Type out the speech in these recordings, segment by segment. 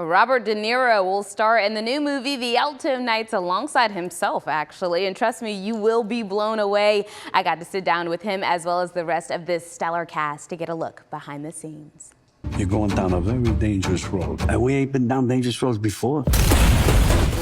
Robert De Niro will star in the new movie, The Alto Knights, alongside himself, actually. And trust me, you will be blown away. I got to sit down with him as well as the rest of this stellar cast to get a look behind the scenes. You're going down a very dangerous road. And we ain't been down dangerous roads before.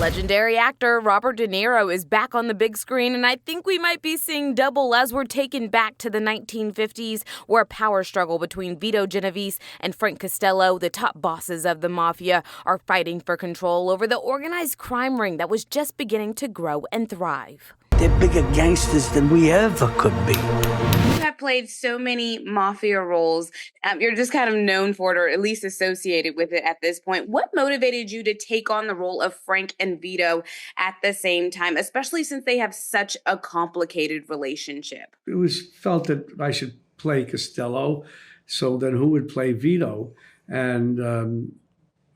Legendary actor Robert De Niro is back on the big screen, and I think we might be seeing double as we're taken back to the 1950s, where a power struggle between Vito Genovese and Frank Costello, the top bosses of the mafia, are fighting for control over the organized crime ring that was just beginning to grow and thrive. They're bigger gangsters than we ever could be. You have played so many mafia roles. You're just kind of known for it, or at least associated with it at this point. What motivated you to take on the role of Frank and Vito at the same time, especially since they have such a complicated relationship? It was felt that I should play Costello, so then who would play Vito? And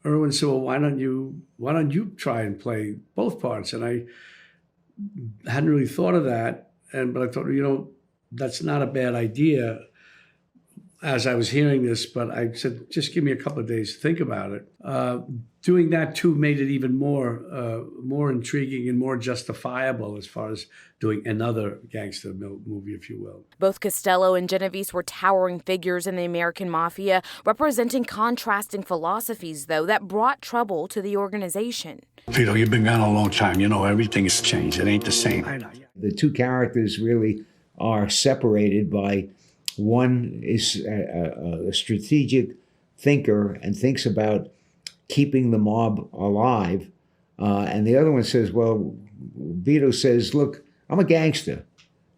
Erwin said, "Well, why don't you try and play both parts?" And I hadn't really thought of that, but I thought, that's not a bad idea as I was hearing this, but I said, just give me a couple of days to think about it. Doing that too made it even more intriguing and more justifiable as far as doing another gangster movie, if you will. Both Costello and Genovese were towering figures in the American mafia, representing contrasting philosophies, though, that brought trouble to the organization. Vito, you've been gone a long time. Everything has changed. It ain't the same. I know. The two characters really are separated by, one is a strategic thinker and thinks about keeping the mob alive. And the other one says, well, Vito says, look, I'm a gangster.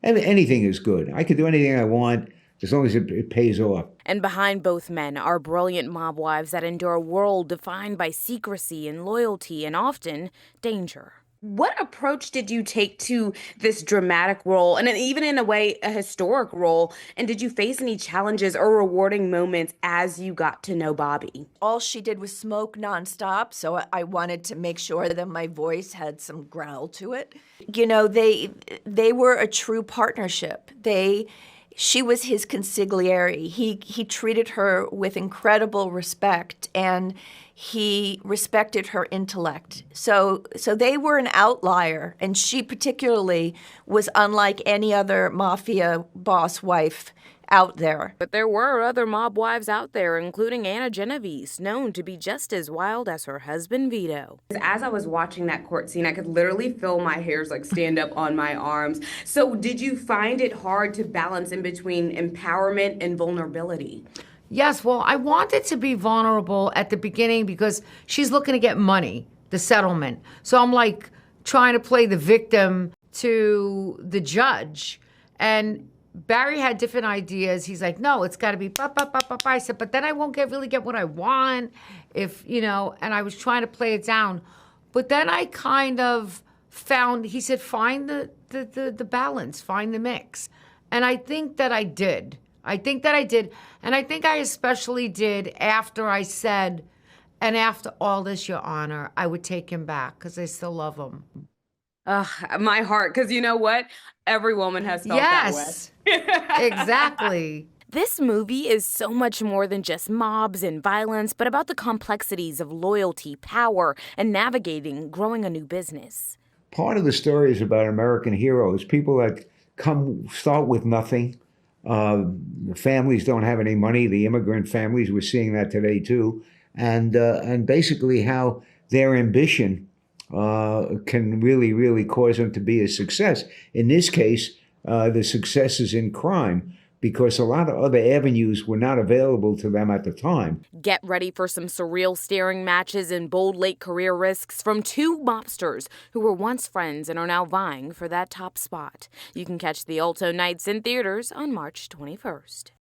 Anything is good. I can do anything I want as long as it pays off. And behind both men are brilliant mob wives that endure a world defined by secrecy and loyalty and often danger. What approach did you take to this dramatic role, and even in a way, a historic role? And did you face any challenges or rewarding moments as you got to know Bobby? All she did was smoke nonstop, so I wanted to make sure that my voice had some growl to it. They were a true partnership. She was his consigliere. He treated her with incredible respect, and he respected her intellect. So they were an outlier, and she particularly was unlike any other mafia boss wife out there. But there were other mob wives out there, including Anna Genovese, known to be just as wild as her husband Vito. As I was watching that court scene, I could literally feel my hairs stand up on my arms. So did you find it hard to balance in between empowerment and vulnerability? Yes, well, I wanted to be vulnerable at the beginning because she's looking to get money, the settlement. So I'm trying to play the victim to the judge. And Barry had different ideas. He's like, no, it's got to be ba, ba, ba, ba, ba. I said, but then I won't really get what I want and I was trying to play it down. But then I kind of found, he said, find the balance, find the mix. And I think that I did. And I think I especially did after I said, and after all this, Your Honor, I would take him back because I still love him. My heart, because you know what? Every woman has felt that way. Yes, exactly. This movie is so much more than just mobs and violence, but about the complexities of loyalty, power, and navigating growing a new business. Part of the story is about American heroes, people that start with nothing. Families don't have any money, the immigrant families, we're seeing that today too. And basically how their ambition can really, really cause them to be a success. In this case, the success is in crime because a lot of other avenues were not available to them at the time. Get ready for some surreal staring matches and bold late career risks from two mobsters who were once friends and are now vying for that top spot. You can catch the Alto Knights in theaters on March 21st.